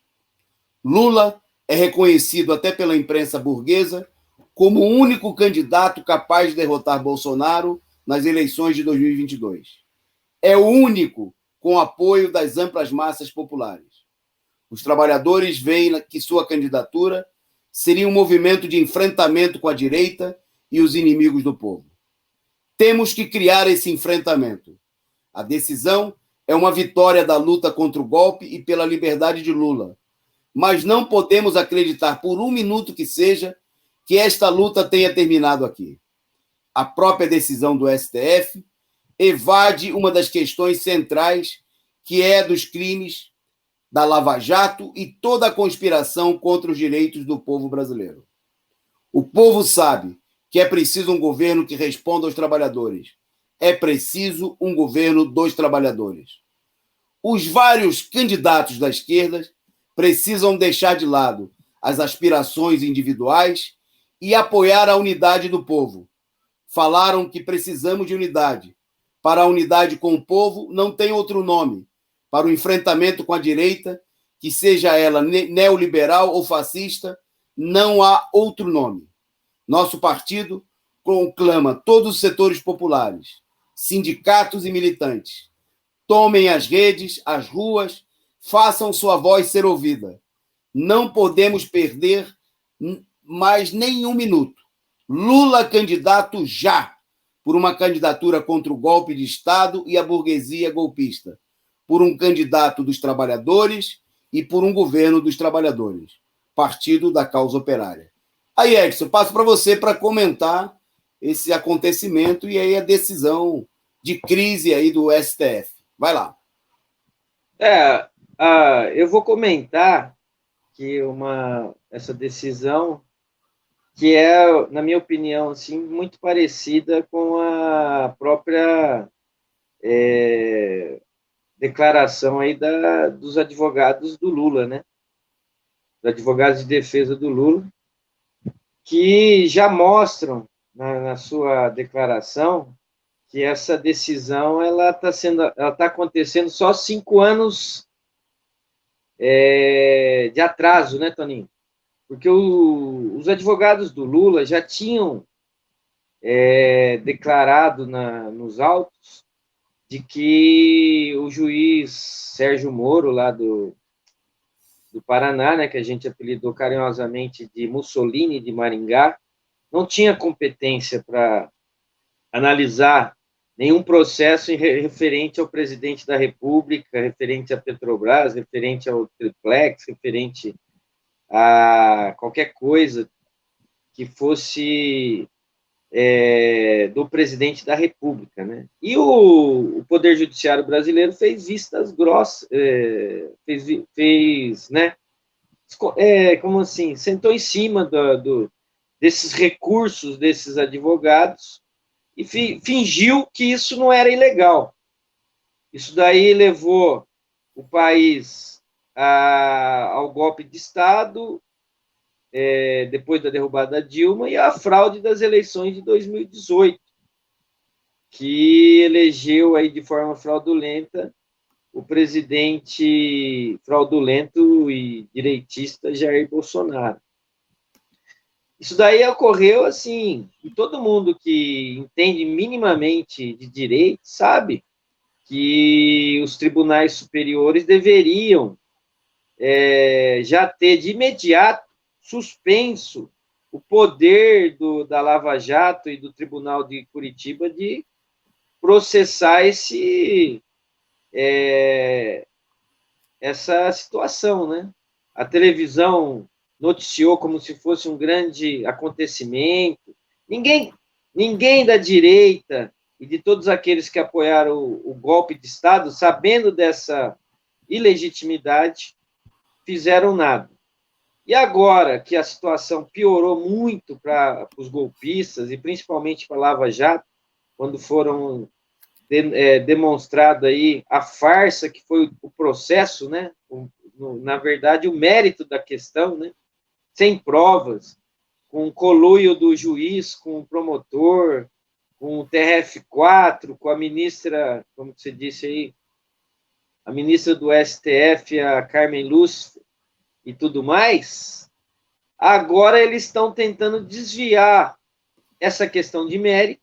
Lula é reconhecido até pela imprensa burguesa como o único candidato capaz de derrotar Bolsonaro nas eleições de 2022. É o único com apoio das amplas massas populares. Os trabalhadores veem que sua candidatura seria um movimento de enfrentamento com a direita e os inimigos do povo. Temos que criar esse enfrentamento. A decisão é uma vitória da luta contra o golpe e pela liberdade de Lula. Mas não podemos acreditar por um minuto que seja que esta luta tenha terminado aqui. A própria decisão do STF evade uma das questões centrais, que é dos crimes da Lava Jato e toda a conspiração contra os direitos do povo brasileiro. O povo sabe que é preciso um governo que responda aos trabalhadores. É preciso um governo dos trabalhadores. Os vários candidatos da esquerda precisam deixar de lado as aspirações individuais e apoiar a unidade do povo. Falaram que precisamos de unidade. Para a unidade com o povo, não tem outro nome. Para o enfrentamento com a direita, que seja ela neoliberal ou fascista, não há outro nome. Nosso partido conclama todos os setores populares, sindicatos e militantes. Tomem as redes, as ruas, façam sua voz ser ouvida. Não podemos perder mais nenhum minuto. Lula candidato já, por uma candidatura contra o golpe de Estado e a burguesia golpista, por um candidato dos trabalhadores e por um governo dos trabalhadores, Partido da Causa Operária. Aí, Edson, passo para você para comentar esse acontecimento e aí a decisão de crise aí do STF. Vai lá. Eu vou comentar que essa decisão que é, na minha opinião, assim, muito parecida com a própria declaração aí dos advogados do Lula, né? Dos advogados de defesa do Lula, que já mostram na sua declaração que essa decisão ela está acontecendo só 5 anos de atraso, né, Toninho? Porque os advogados do Lula já tinham declarado nos autos de que o juiz Sérgio Moro, lá do Paraná, né, que a gente apelidou carinhosamente de Mussolini de Maringá, não tinha competência para analisar nenhum processo referente ao presidente da República, referente à Petrobras, referente ao Triplex, referente a qualquer coisa que fosse do presidente da República, né? E o Poder Judiciário brasileiro fez vistas grossas, fez, né? Como assim? Sentou em cima desses recursos desses advogados e fingiu que isso não era ilegal. Isso daí levou o país ao golpe de Estado, depois da derrubada da Dilma, e a fraude das eleições de 2018, que elegeu aí de forma fraudulenta o presidente fraudulento e direitista Jair Bolsonaro. Isso daí ocorreu assim, e todo mundo que entende minimamente de direito sabe que os tribunais superiores deveriam já ter de imediato suspenso o poder da Lava Jato e do Tribunal de Curitiba de processar essa situação, né? A televisão noticiou como se fosse um grande acontecimento. Ninguém da direita e de todos aqueles que apoiaram o golpe de Estado, sabendo dessa ilegitimidade, fizeram nada. E agora que a situação piorou muito para os golpistas, e principalmente para a Lava Jato, quando foram demonstrado aí a farsa que foi o processo, né? Na verdade, o mérito da questão, né? Sem provas, com o conluio do juiz, com o promotor, com o TRF4, com a ministra, como você disse aí, a ministra do STF, a Carmen Lúcifer, e tudo mais, agora eles estão tentando desviar essa questão de mérito,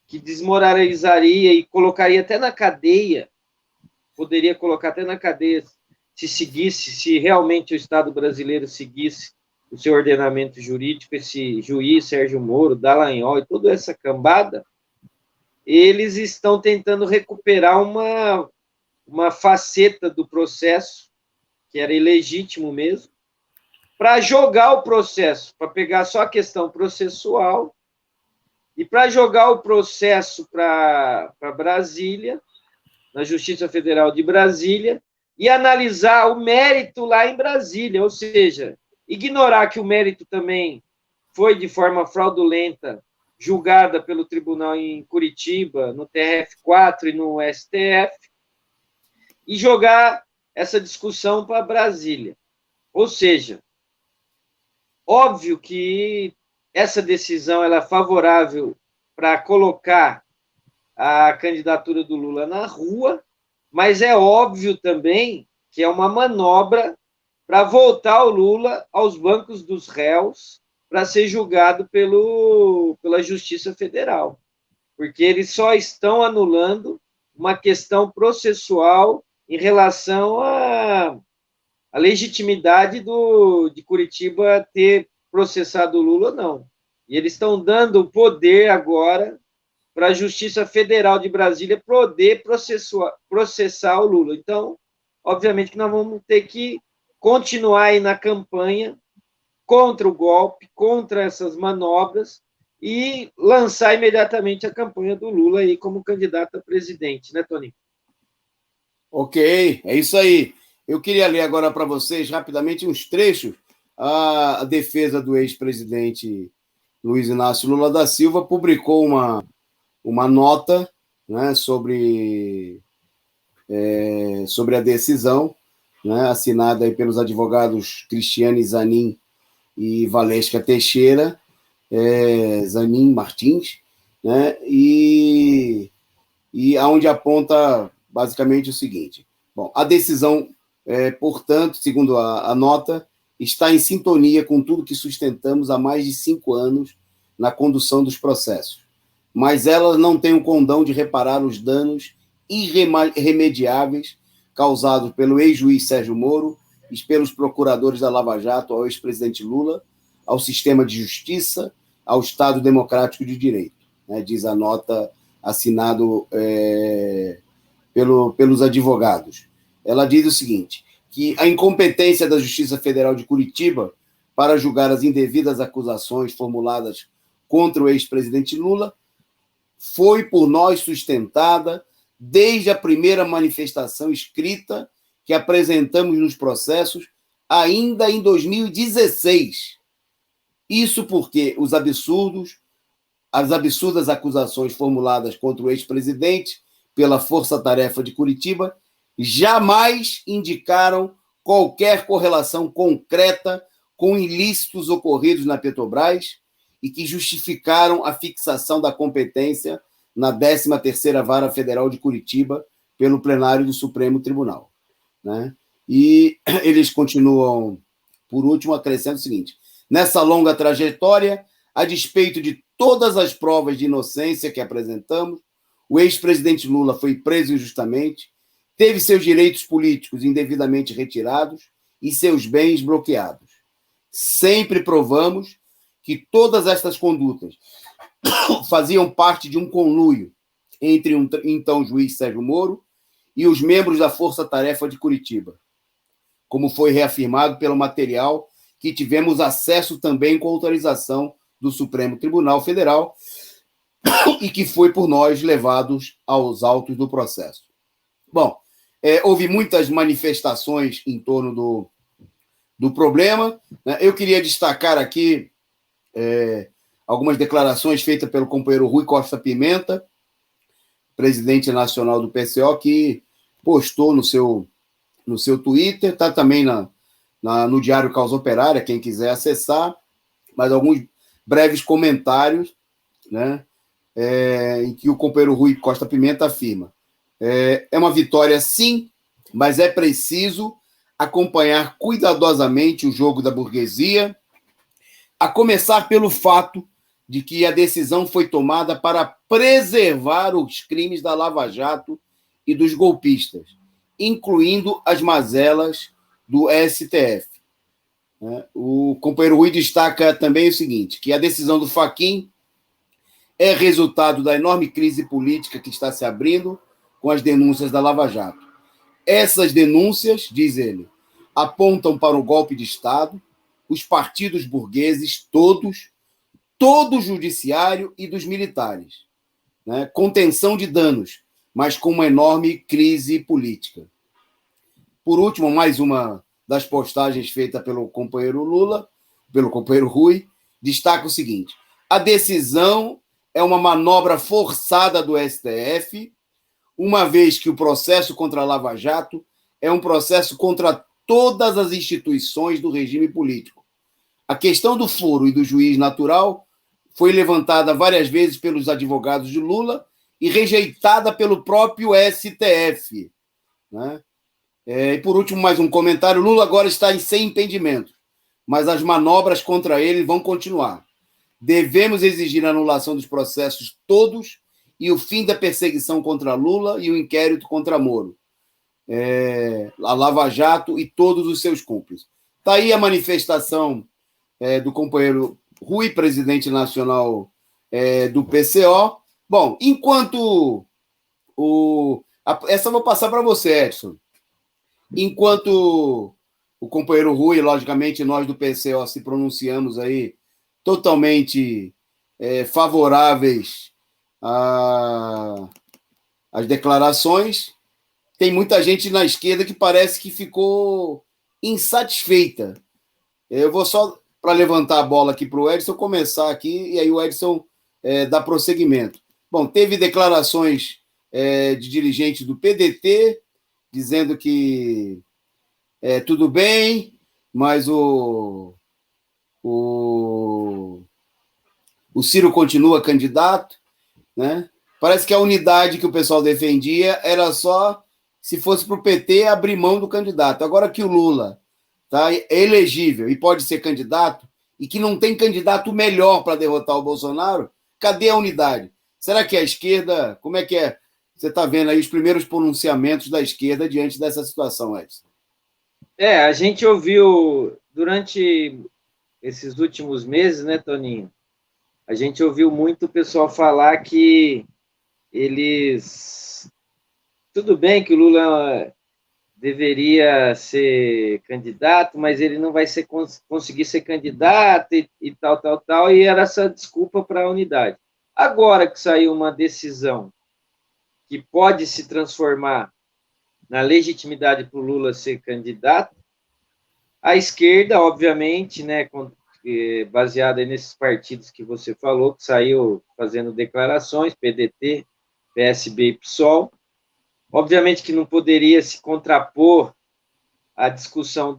que desmoralizaria e colocaria até na cadeia, poderia colocar até na cadeia, se realmente o Estado brasileiro seguisse o seu ordenamento jurídico, esse juiz Sérgio Moro, Dallagnol e toda essa cambada, eles estão tentando recuperar uma faceta do processo, que era ilegítimo mesmo, para jogar o processo, para pegar só a questão processual e para jogar o processo para Brasília, na Justiça Federal de Brasília, e analisar o mérito lá em Brasília, ou seja, ignorar que o mérito também foi de forma fraudulenta julgada pelo tribunal em Curitiba, no TRF4 e no STF, e jogar essa discussão para Brasília. Ou seja, óbvio que essa decisão ela é favorável para colocar a candidatura do Lula na rua, mas é óbvio também que é uma manobra para voltar o Lula aos bancos dos réus para ser julgado pela Justiça Federal, porque eles só estão anulando uma questão processual em relação à legitimidade de Curitiba ter processado o Lula ou não. E eles estão dando o poder agora para a Justiça Federal de Brasília poder processar o Lula. Então, obviamente que nós vamos ter que continuar aí na campanha contra o golpe, contra essas manobras e lançar imediatamente a campanha do Lula aí como candidato a presidente, né, Tony? Ok, é isso aí. Eu queria ler agora para vocês rapidamente uns trechos. A defesa do ex-presidente Luiz Inácio Lula da Silva publicou uma nota, né, sobre a decisão, né, assinada aí pelos advogados Cristiane Zanin e Valesca Teixeira, Zanin Martins, né, e aonde aponta basicamente o seguinte: bom, a decisão, portanto, segundo a nota, está em sintonia com tudo que sustentamos há mais de 5 anos na condução dos processos, mas ela não tem o condão de reparar os danos irremediáveis causados pelo ex-juiz Sérgio Moro e pelos procuradores da Lava Jato ao ex-presidente Lula, ao sistema de justiça, ao Estado Democrático de Direito, né, diz a nota assinado pelos advogados. Ela diz o seguinte, que a incompetência da Justiça Federal de Curitiba para julgar as indevidas acusações formuladas contra o ex-presidente Lula foi por nós sustentada desde a primeira manifestação escrita que apresentamos nos processos ainda em 2016. Isso porque as absurdas acusações formuladas contra o ex-presidente pela Força Tarefa de Curitiba jamais indicaram qualquer correlação concreta com ilícitos ocorridos na Petrobras e que justificaram a fixação da competência na 13ª Vara Federal de Curitiba pelo plenário do Supremo Tribunal, né? E eles continuam, por último, acrescentando o seguinte: nessa longa trajetória, a despeito de todas as provas de inocência que apresentamos, o ex-presidente Lula foi preso injustamente, teve seus direitos políticos indevidamente retirados e seus bens bloqueados. Sempre provamos que todas estas condutas faziam parte de um conluio entre o então juiz Sérgio Moro e os membros da Força Tarefa de Curitiba, como foi reafirmado pelo material que tivemos acesso também com autorização do Supremo Tribunal Federal e que foi por nós levados aos autos do processo. Bom, houve muitas manifestações em torno do problema, né? Eu queria destacar aqui algumas declarações feitas pelo companheiro Rui Costa Pimenta, presidente nacional do PCO, que postou no seu Twitter, está também no Diário Causa Operária, quem quiser acessar, mas alguns breves comentários, né, em que o companheiro Rui Costa Pimenta afirma: é uma vitória sim, mas é preciso acompanhar cuidadosamente o jogo da burguesia, a começar pelo fato de que a decisão foi tomada para preservar os crimes da Lava Jato e dos golpistas, incluindo as mazelas do STF. O companheiro Rui destaca também o seguinte, que a decisão do Fachin é resultado da enorme crise política que está se abrindo com as denúncias da Lava Jato. Essas denúncias, diz ele, apontam para o golpe de Estado, os partidos burgueses, todos o judiciário e dos militares. Né? Contenção de danos, mas com uma enorme crise política. Por último, mais uma das postagens feita pelo companheiro Lula, pelo companheiro Rui, destaca o seguinte: a decisão é uma manobra forçada do STF, uma vez que o processo contra a Lava Jato é um processo contra todas as instituições do regime político. A questão do foro e do juiz natural foi levantada várias vezes pelos advogados de Lula e rejeitada pelo próprio STF. Né? E, por último, mais um comentário. Lula agora está sem impedimento, mas as manobras contra ele vão continuar. Devemos exigir a anulação dos processos todos e o fim da perseguição contra Lula e o inquérito contra Moro, a Lava Jato e todos os seus cúmplices. Está aí a manifestação do companheiro Rui, presidente nacional do PCO. Bom, enquanto essa eu vou passar para você, Edson. Enquanto o companheiro Rui, logicamente, nós do PCO se pronunciamos aí totalmente favoráveis às declarações, tem muita gente na esquerda que parece que ficou insatisfeita. Eu vou só, para levantar a bola aqui para o Edson, começar aqui, e aí o Edson dá prosseguimento. Bom, teve declarações de dirigentes do PDT, dizendo que tudo bem, mas o Ciro continua candidato, né? Parece que a unidade que o pessoal defendia era só se fosse para o PT abrir mão do candidato. Agora que o Lula é elegível e pode ser candidato, e que não tem candidato melhor para derrotar o Bolsonaro, cadê a unidade? Será que a esquerda, como é que é? Você está vendo aí os primeiros pronunciamentos da esquerda diante dessa situação, Edson? A gente ouviu durante esses últimos meses, né, Toninho? A gente ouviu muito o pessoal falar que eles... Tudo bem que o Lula deveria ser candidato, mas ele não vai conseguir ser candidato e tal, e era essa desculpa para a unidade. Agora que saiu uma decisão que pode se transformar na legitimidade para o Lula ser candidato, a esquerda, obviamente, né, baseada nesses partidos que você falou, que saiu fazendo declarações, PDT, PSB e PSOL, obviamente que não poderia se contrapor à discussão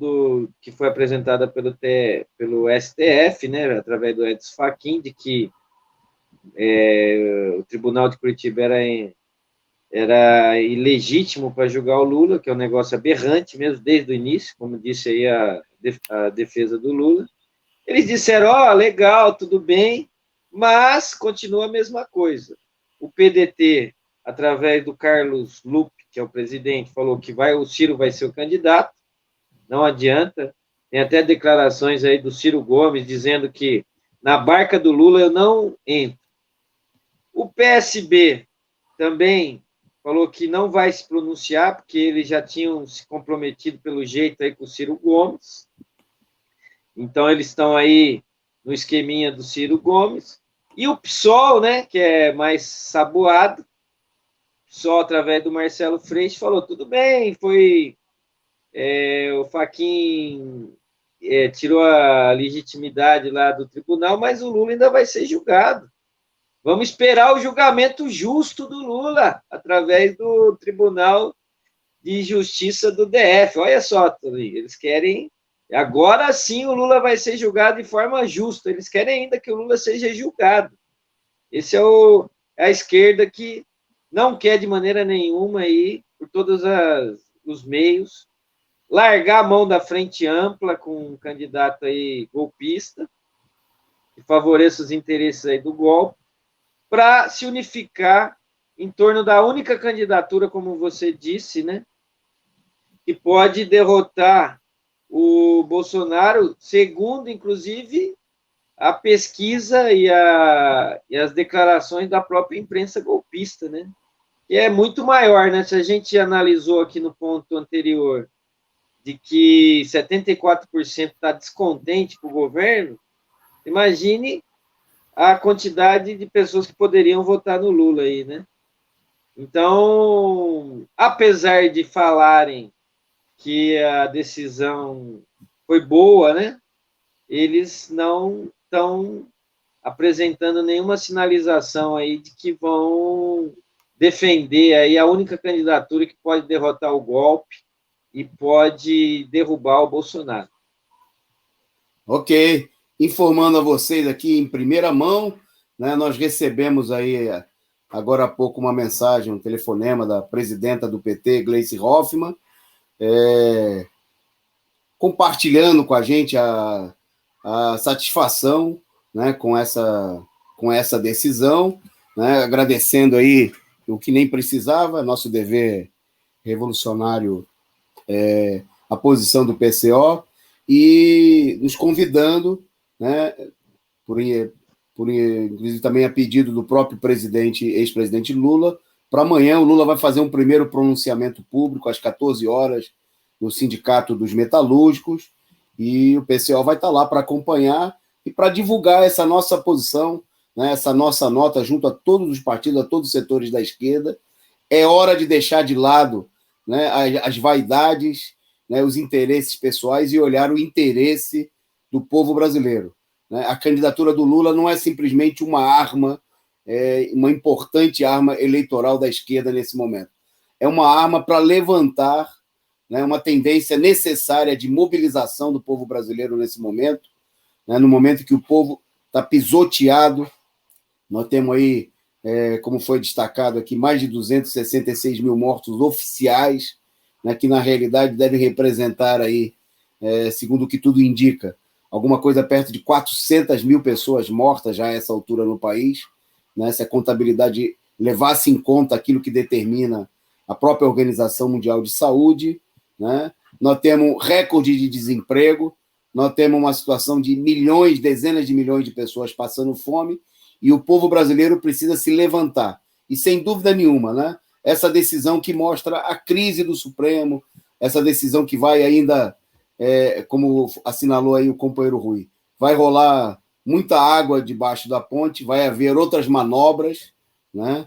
que foi apresentada pelo STF, né, através do Edson Fachin, de que o Tribunal de Curitiba era ilegítimo para julgar o Lula, que é um negócio aberrante mesmo, desde o início, como disse aí a defesa do Lula. Eles disseram, legal, tudo bem, mas continua a mesma coisa. O PDT, através do Carlos Lupe, que é o presidente, falou que o Ciro vai ser o candidato, não adianta. Tem até declarações aí do Ciro Gomes dizendo que na barca do Lula eu não entro. O PSB também falou que não vai se pronunciar, porque eles já tinham se comprometido pelo jeito aí com o Ciro Gomes. Então, eles estão aí no esqueminha do Ciro Gomes. E o PSOL, né, que é mais saboado, o PSOL, através do Marcelo Freixo, falou, tudo bem, foi... o Fachin tirou a legitimidade lá do tribunal, mas o Lula ainda vai ser julgado. Vamos esperar o julgamento justo do Lula, através do Tribunal de Justiça do DF. Olha só, Toninho, eles querem... Agora sim o Lula vai ser julgado de forma justa. Eles querem ainda que o Lula seja julgado. Esse é a esquerda que não quer de maneira nenhuma aí, por todos os meios, largar a mão da frente ampla com um candidato aí golpista, que favoreça os interesses aí do golpe, para se unificar em torno da única candidatura, como você disse, né, que pode derrotar o Bolsonaro, segundo, inclusive, a pesquisa e as declarações da própria imprensa golpista, né, que é muito maior, né, se a gente analisou aqui no ponto anterior, de que 74% está descontente com o governo, imagine a quantidade de pessoas que poderiam votar no Lula aí, né? Então, apesar de falarem que a decisão foi boa, né? Eles não estão apresentando nenhuma sinalização aí de que vão defender aí a única candidatura que pode derrotar o golpe e pode derrubar o Bolsonaro. Ok. Informando a vocês aqui em primeira mão, né, nós recebemos aí agora há pouco uma mensagem, um telefonema da presidenta do PT, Gleice Hoffmann, compartilhando com a gente a satisfação, né, com essa decisão, né, agradecendo aí o que nem precisava, nosso dever revolucionário, a posição do PCO, e nos convidando, né, inclusive também a pedido do próprio ex-presidente Lula, para amanhã o Lula vai fazer um primeiro pronunciamento público às 14 horas no Sindicato dos Metalúrgicos, e o PCO vai estar lá para acompanhar e para divulgar essa nossa posição, né, essa nossa nota junto a todos os partidos, a todos os setores da esquerda. É hora de deixar de lado, né, as vaidades, né, os interesses pessoais e olhar o interesse do povo brasileiro. Né? A candidatura do Lula não é simplesmente uma arma, uma importante arma eleitoral da esquerda nesse momento. É uma arma para levantar, né, uma tendência necessária de mobilização do povo brasileiro nesse momento, né, no momento que o povo está pisoteado. Nós temos aí, como foi destacado aqui, mais de 266 mil mortos oficiais, né, que na realidade devem representar aí, segundo o que tudo indica, alguma coisa perto de 400 mil pessoas mortas já a essa altura no país, né, se a contabilidade levasse em conta aquilo que determina a própria Organização Mundial de Saúde, né? Nós temos recorde de desemprego, nós temos uma situação de milhões, dezenas de milhões de pessoas passando fome, e o povo brasileiro precisa se levantar. E, sem dúvida nenhuma, né, essa decisão que mostra a crise do Supremo, essa decisão que vai ainda, como assinalou aí o companheiro Rui, vai rolar muita água debaixo da ponte, vai haver outras manobras, né?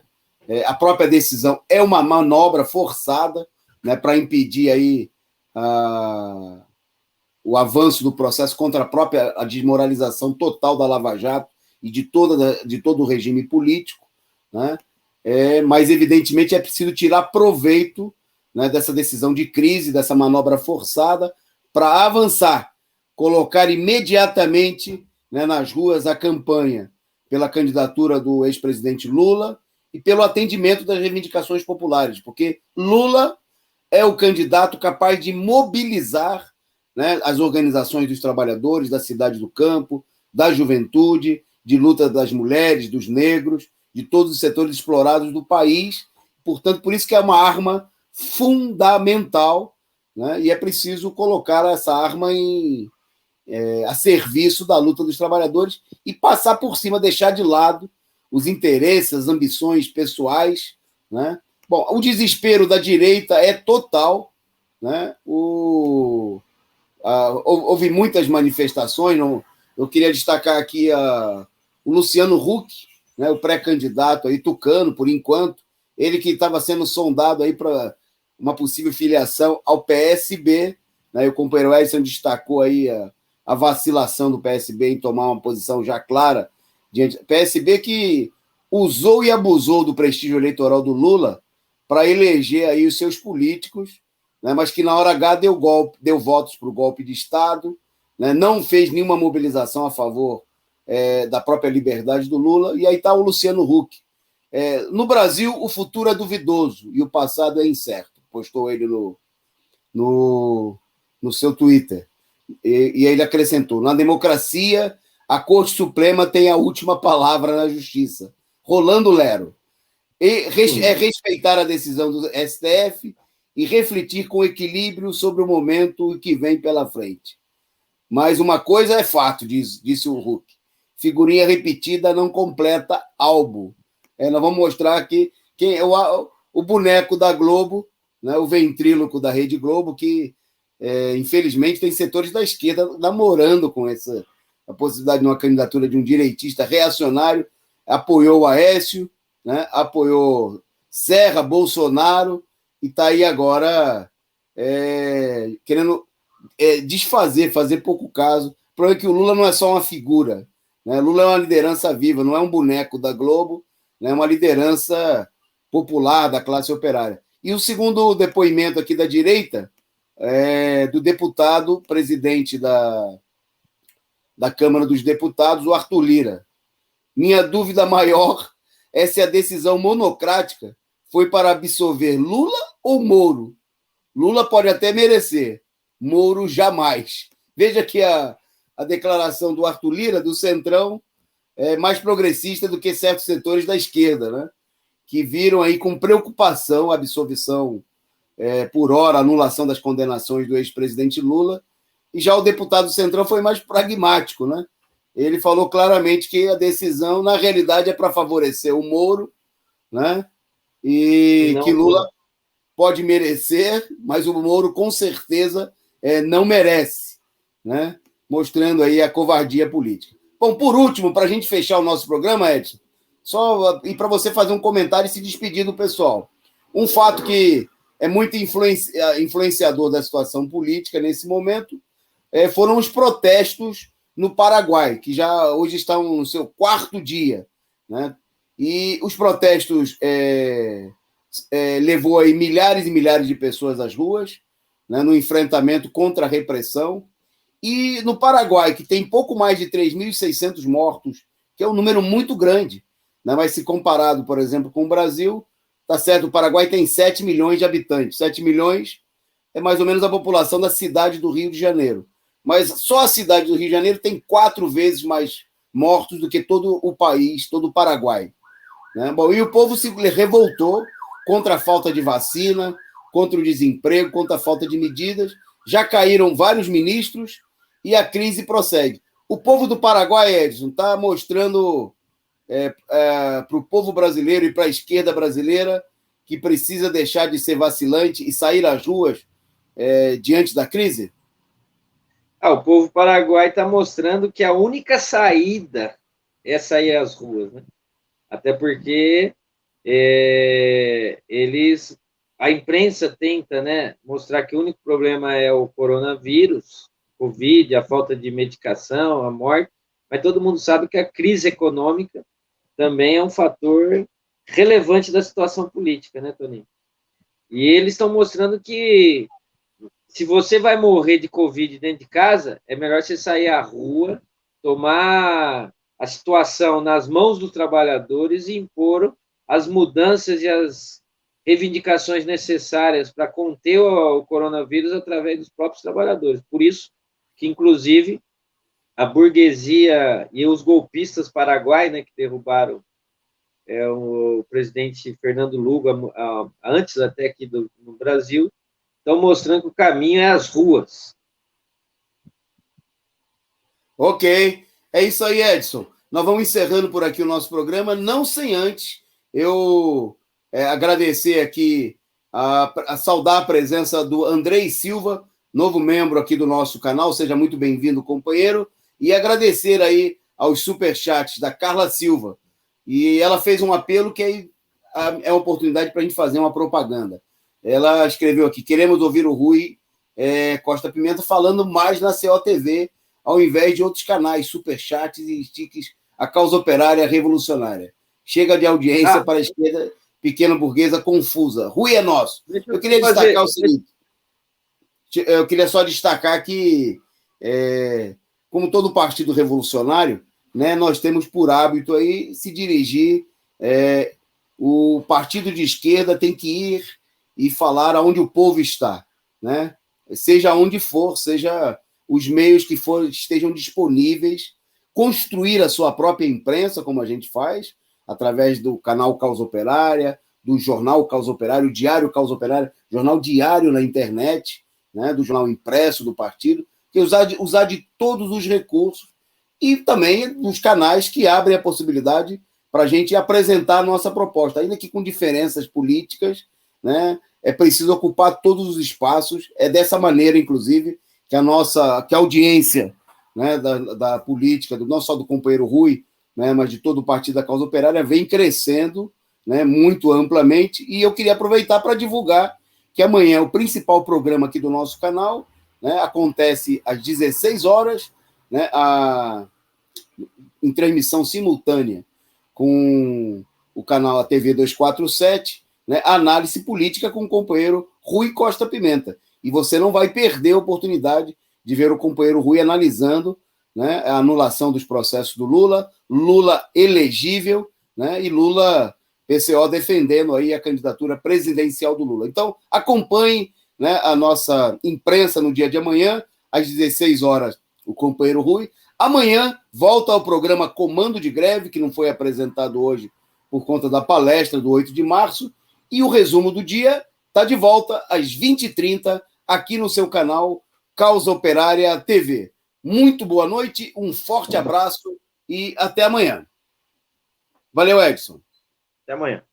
A própria decisão é uma manobra forçada, né, para impedir aí o avanço do processo contra a desmoralização total da Lava Jato e de todo o regime político, né? Mas, evidentemente, é preciso tirar proveito, né, dessa decisão de crise, dessa manobra forçada, para avançar, colocar imediatamente, né, nas ruas a campanha pela candidatura do ex-presidente Lula e pelo atendimento das reivindicações populares, porque Lula é o candidato capaz de mobilizar, né, as organizações dos trabalhadores, da cidade do campo, da juventude, de luta das mulheres, dos negros, de todos os setores explorados do país. Portanto, por isso que é uma arma fundamental, né, e é preciso colocar essa arma a serviço da luta dos trabalhadores e passar por cima, deixar de lado os interesses, as ambições pessoais, né? Bom, o desespero da direita é total, né? Houve muitas manifestações. Eu queria destacar aqui o Luciano Huck, né, o pré-candidato aí, tucano, por enquanto, ele que estava sendo sondado aí para uma possível filiação ao PSB, né? E o companheiro Edson destacou aí a vacilação do PSB em tomar uma posição já clara diante do PSB, que usou e abusou do prestígio eleitoral do Lula para eleger aí os seus políticos, né, mas que na hora H deu votos para o golpe de Estado, né, não fez nenhuma mobilização a favor da própria liberdade do Lula. E aí está o Luciano Huck. No Brasil, o futuro é duvidoso e o passado é incerto, postou ele no seu Twitter. E ele acrescentou: na democracia, a Corte Suprema tem a última palavra na justiça. Rolando Lero. Respeitar a decisão do STF e refletir com equilíbrio sobre o momento que vem pela frente. Mas uma coisa é fato, disse o Huck: figurinha repetida não completa álbum. Nós vamos mostrar aqui quem é o boneco da Globo, né, o ventríloco da Rede Globo, que infelizmente, tem setores da esquerda namorando com a possibilidade de uma candidatura de um direitista reacionário, apoiou o Aécio, né, apoiou Serra, Bolsonaro, e está aí agora querendo desfazer, fazer pouco caso. O problema é que o Lula não é só uma figura, né? Lula é uma liderança viva, não é um boneco da Globo, né? É uma liderança popular da classe operária. E o segundo depoimento aqui da direita do deputado presidente da Câmara dos Deputados, o Arthur Lira. Minha dúvida maior é se a decisão monocrática foi para absolver Lula ou Moro. Lula pode até merecer, Moro jamais. Veja que a declaração do Arthur Lira, do Centrão, é mais progressista do que certos setores da esquerda, né? Que viram aí com preocupação a absolvição por hora, a anulação das condenações do ex-presidente Lula. E já o deputado do Centrão foi mais pragmático, né? Ele falou claramente que a decisão, na realidade, é para favorecer o Moro, né? E que Lula pode merecer, mas o Moro, com certeza, não merece, né? Mostrando aí a covardia política. Bom, por último, para a gente fechar o nosso programa, Edson, só e para você fazer um comentário e se despedir do pessoal. Um fato que é muito influenciador da situação política nesse momento foram os protestos no Paraguai, que já hoje estão no seu 4º dia, né? E os protestos levou aí milhares e milhares de pessoas às ruas, né, no enfrentamento contra a repressão. E no Paraguai, que tem pouco mais de 3.600 mortos, que é um número muito grande, né? Mas se comparado, por exemplo, com o Brasil, tá certo, o Paraguai tem 7 milhões de habitantes. 7 milhões é mais ou menos a população da cidade do Rio de Janeiro. Mas só a cidade do Rio de Janeiro tem 4 vezes mais mortos do que todo o país, todo o Paraguai, né? Bom, e o povo se revoltou contra a falta de vacina, contra o desemprego, contra a falta de medidas. Já caíram vários ministros e a crise prossegue. O povo do Paraguai, Edson, está mostrando para o povo brasileiro e para a esquerda brasileira que precisa deixar de ser vacilante e sair às ruas diante da crise? O povo paraguai está mostrando que a única saída é sair às ruas, né? Até porque a imprensa tenta, né, mostrar que o único problema é o coronavírus, Covid, a falta de medicação, a morte, mas todo mundo sabe que a crise econômica também é um fator relevante da situação política, né, Toninho? E eles estão mostrando que se você vai morrer de Covid dentro de casa, é melhor você sair à rua, tomar a situação nas mãos dos trabalhadores e impor as mudanças e as reivindicações necessárias para conter o coronavírus através dos próprios trabalhadores. Por isso que, inclusive, a burguesia e os golpistas paraguaios, né, que derrubaram o presidente Fernando Lugo, antes até aqui no Brasil, estão mostrando que o caminho é as ruas. Ok, é isso aí, Edson. Nós vamos encerrando por aqui o nosso programa, não sem antes eu agradecer aqui, a saudar a presença do Andrei Silva, novo membro aqui do nosso canal. Seja muito bem-vindo, companheiro, e agradecer aí aos superchats da Carla Silva. E ela fez um apelo que é uma oportunidade para a gente fazer uma propaganda. Ela escreveu aqui: queremos ouvir o Rui Costa Pimenta falando mais na COTV, ao invés de outros canais, superchats e stickers, a causa operária revolucionária. Chega de audiência para a esquerda pequena burguesa confusa. Rui é nosso. Eu queria destacar o seguinte. Eu queria só destacar que, como todo partido revolucionário, né, nós temos por hábito aí se dirigir. O partido de esquerda tem que ir e falar aonde o povo está, né? Seja onde for, seja os meios que estejam disponíveis, construir a sua própria imprensa, como a gente faz, através do canal Causa Operária, do jornal Causa Operária, o diário Causa Operária, jornal diário na internet, né, do jornal impresso do partido, que usar de todos os recursos e também dos canais que abrem a possibilidade para a gente apresentar a nossa proposta, ainda que com diferenças políticas, né, é preciso ocupar todos os espaços. É dessa maneira, inclusive, que a audiência, né, da política, não só do companheiro Rui, né, mas de todo o Partido da Causa Operária, vem crescendo, né, muito amplamente. E eu queria aproveitar para divulgar que amanhã o principal programa aqui do nosso canal, né, acontece às 16 horas, né, em transmissão simultânea com o canal TV 247, né, análise política com o companheiro Rui Costa Pimenta. E você não vai perder a oportunidade de ver o companheiro Rui analisando, né, a anulação dos processos do Lula, Lula elegível, né, e Lula, PCO, defendendo aí a candidatura presidencial do Lula. Então, acompanhe, né, a nossa imprensa no dia de amanhã, às 16 horas, o companheiro Rui. Amanhã, volta ao programa Comando de Greve, que não foi apresentado hoje por conta da palestra do 8 de março, e o resumo do dia está de volta às 20h30, aqui no seu canal Causa Operária TV. Muito boa noite, um forte abraço e até amanhã. Valeu, Edson. Até amanhã.